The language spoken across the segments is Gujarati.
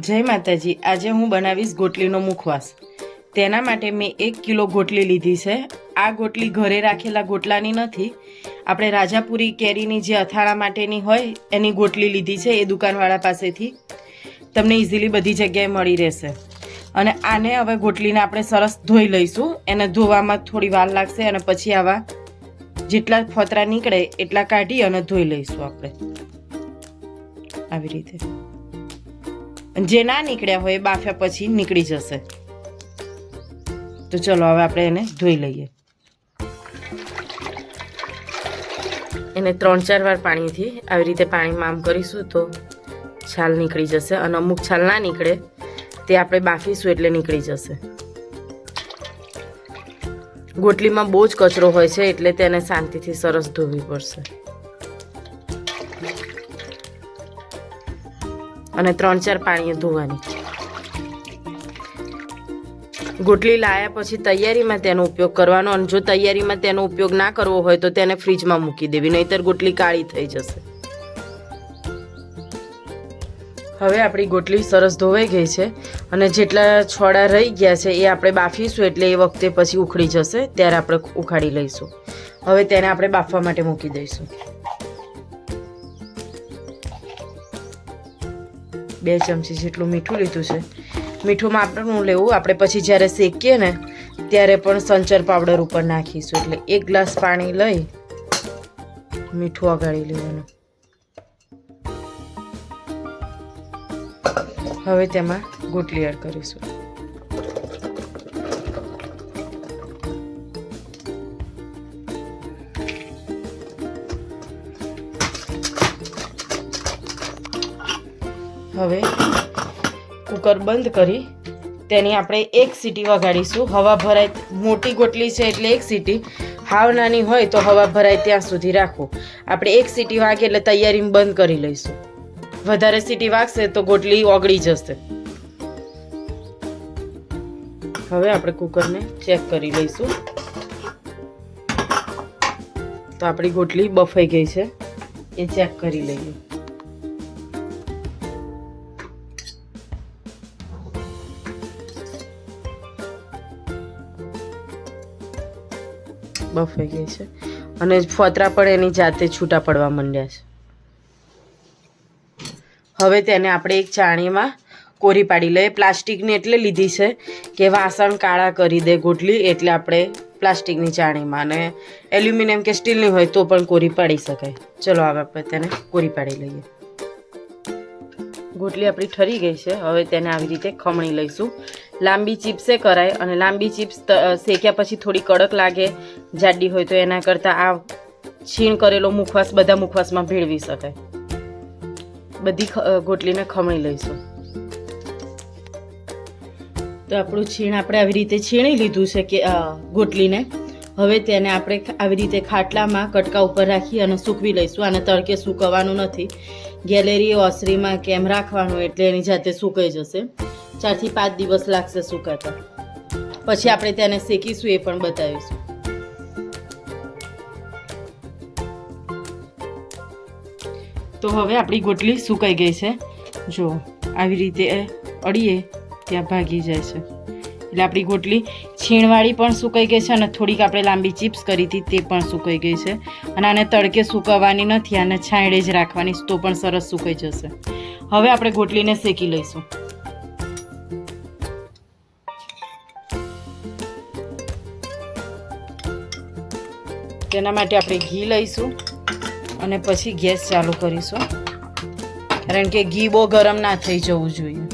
જય માતાજી। આજે હું બનાવીશ ગોટલીનો મુખવાસ। તેના માટે મેં 1 કિલો ગોટલી લીધી છે। આ ગોટલી ઘરે રાખેલા ગોટલાની નથી, આપણે રાજાપુરી કેરીની જે અથાણા માટેની હોય એની ગોટલી લીધી છે। એ દુકાનવાળા પાસેથી તમને ઇઝીલી બધી જગ્યાએ મળી રહેશે। અને આને હવે ગોટલીને આપણે સરસ ધોઈ લઈશું। એને ધોવામાં થોડી વાર લાગશે અને પછી આવા જેટલા ફોતરા નીકળે એટલા કાઢી અને ધોઈ લઈશું આપણે આવી રીતે। જે ના નીકળ્યા હોય બાફ્યા પછી નીકળી જશે। તો ચલો હવે આપણે એને ધોઈ લઈએ। એને 3-4 વાર પાણીથી આવી રીતે પાણીમાં આમ કરીશું તો છાલ નીકળી જશે અને અમુક છાલ ના નીકળે તે આપણે બાફીશું એટલે નીકળી જશે। ગોટલીમાં બહુ જ કચરો હોય છે એટલે તેને શાંતિથી સરસ ધોવી પડશે અને 3-4 પાણીએ ધોવાની। ગોટલી લાયા પછી તૈયારીમાં તેનો ઉપયોગ કરવાનો અને જો તૈયારીમાં તેનો ઉપયોગ ના કરવો હોય તો તેને ફ્રીજમાં મૂકી દેવી, નહીંતર ગોટલી કાળી થઈ જશે। હવે આપણી ગોટલી સરસ ધોવાઈ ગઈ છે અને જેટલા છોડા રહી ગયા છે એ આપણે બાફીશું એટલે એ વખતે પછી ઉખડી જશે, ત્યારે આપણે ઉખાડી લઈશું। હવે તેને આપણે બાફવા માટે મૂકી દઈશું। 2 ચમચી જેટલું મીઠું લીધું છે। મીઠું માપનું લેવું, આપણે પછી જ્યારે શેકીએ ને ત્યારે પણ સંચર પાવડર ઉપર નાખીશું। એટલે 1 ગ્લાસ પાણી લઈ મીઠું ઓગાળી લેવાનું। હવે તેમાં ગોટલી એડ કરીશું। હવે કુકર બંધ કરી તેની આપણે 1 સીટી વગાડીશું। હવા ભરાય, મોટી ગોટલી છે એટલે 1 સીટી, હાવ નાની હોય તો હવા ભરાય ત્યાં સુધી રાખો। આપણે 1 સીટી વાગે એટલે તૈયારી બંધ કરી લઈશું। વધારે સીટી વાગશે તો ગોટલી ઓગળી જશે। હવે આપણે કુકરને ચેક કરી લઈશું તો આપણી ગોટલી બફાઈ ગઈ છે, એ ચેક કરી લઈએ। બફાઈ ગઈ છે અને ફોતરા પણ એની જાતે છૂટા પડવા માંડ્યા છે। હવે તેને આપણે એક ચાણીમાં કોરી પાડી લઈએ। પ્લાસ્ટિકની એટલે લીધી છે કે વાસણ કાળા કરી દે ગોટલી, એટલે આપણે પ્લાસ્ટિકની ચાણીમાં, અને એલ્યુમિનિયમ કે સ્ટીલની હોય તો પણ કોરી પાડી શકાય। ચલો હવે આપણે તેને કોરી પાડી લઈએ। ગોટલી આપણી ઠરી ગઈ છે। હવે તેને આવી રીતે ખમણી લઈશું। લાંબી ચિપ્સે કરાય અને લાંબી ચિપ્સ શેક્યા પછી થોડી કડક લાગે, જાડી હોય તો એના કરતાં આ છીણ કરેલો મુખવાસ બધા મુખવાસમાં ભેળવી શકાય। બધી ગોટલીને ખમણી લઈશું। તો આપણું છીણ આપણે આવી રીતે છીણી લીધું છે કે ગોટલીને। હવે તેને આપણે આવી રીતે ખાટલામાં કટકા ઉપર રાખી અને સૂકવી લઈશું। આને તડકે સૂકવવાનું નથી, ગેલેરી ઓસરીમાં કેમ રાખવાનું એટલે એની જાતે સુકાઈ જશે। 4 થી 5 દિવસ લાગશે સુકાતા, પછી આપણે તેને શેકીશું, એ પણ બતાવીશું। તો હવે આપણી ગોટલી સુકાઈ ગઈ છે। જો આવી રીતે અડીએ ત્યાં ભાગી જાય છે, એટલે આપણી ગોટલી છીણવાળી પણ સુકાઈ ગઈ છે અને થોડીક આપણે લાંબી ચિપ્સ કરી હતી તે પણ સુકાઈ ગઈ છે। અને આને તડકે સુકવવાની નથી, આને છાંયડે જ રાખવાની તો પણ સરસ સુકાઈ જશે। હવે આપણે ગોટલીને શેકી લઈશું। તેના માટે આપણે ઘી લઈશું અને પછી ગેસ ચાલુ કરીશું, કારણ કે ઘી બહુ ગરમ ના થઈ જવું જોઈએ।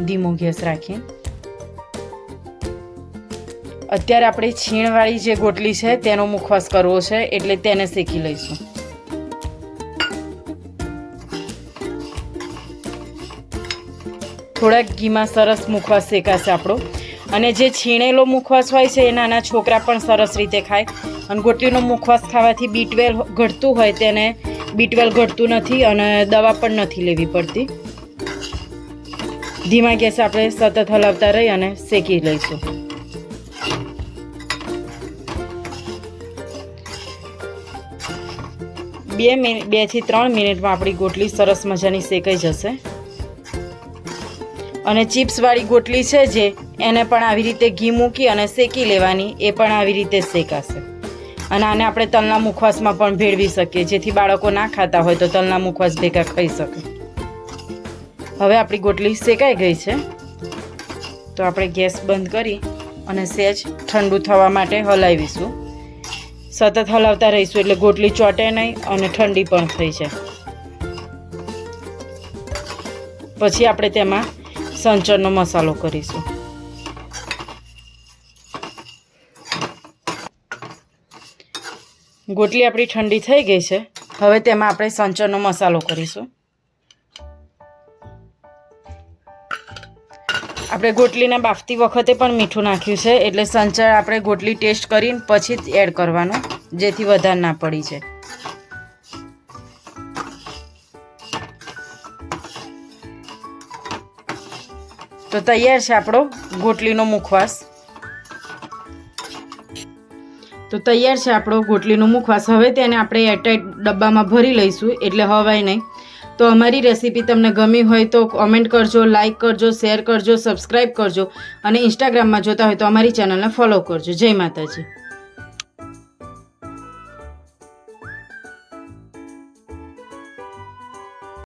ધીમો ગેસ રાખી અત્યારે આપણે છીણવાળી જે ગોટલી છે તેનો મુખવાસ કરવો છે એટલે તેને શેકી લઈશું। થોડાક ઘીમાં સરસ મુખવાસ શેકાશે આપણો। અને જે છીણેલો મુખવાસ હોય છે એ નાના છોકરા પણ સરસ રીતે ખાય। અને ગોટલીનો મુખવાસ ખાવાથી B12 ઘટતું હોય તેને B12 ઘટતું નથી અને દવા પણ નથી લેવી પડતી। ધીમા ગેસ આપણે સતત હલાવતા રહી અને શેકી લઈશું। 2 થી 3 મિનિટમાં આપણી ગોટલી સરસ મજાની શેકાઈ જશે। અને ચિપ્સવાળી ગોટલી છે જે એને પણ આવી રીતે ઘી મૂકી અને શેકી લેવાની, એ પણ આવી રીતે શેકાશે. અને આને આપણે તલના મુખવાસમાં પણ ભેળવી શકીએ, જેથી બાળકો ના ખાતા હોય તો તલના મુખવાસ ભેગા ખાઈ શકે. હવે આપણી ગોટલી શેકાઈ ગઈ છે, તો આપણે ગેસ બંધ કરી અને સહેજ ઠંડુ થવા માટે હલાવીશું. સતત હલાવતા રહીશું એટલે ગોટલી ચોટે નહીં અને ઠંડી પણ થઈ જાય. પછી આપણે તેમાં સંચરનો મસાલો કરીશું. ગોટલી આપણી ઠંડી થઈ ગઈ છે. હવે તેમાં આપણે સંચરનો મસાલો કરીશું. આપણે ગોટલીને બાફતી વખતે પણ મીઠું નાખ્યું છે, એટલે સંચર આપણે ગોટલી ટેસ્ટ કરીને પછી જ એડ કરવાનું, જેથી વધારે ના પડી જાય. તો તૈયાર છે આપણો ગોટલીનો મુખવાસ. હવે તેને આપણે એરટાઈટ ડબ્બામાં ભરી લઈશું, એટલે હવાય નહીં. તો અમારી રેસીપી તમને ગમી હોય તો કોમેન્ટ કરજો, લાઇક કરજો, શેર કરજો, સબસ્ક્રાઈબ કરજો અને ઇન્સ્ટાગ્રામમાં જોતા હોય તો અમારી ચેનલને ફોલો કરજો. જય માતાજી.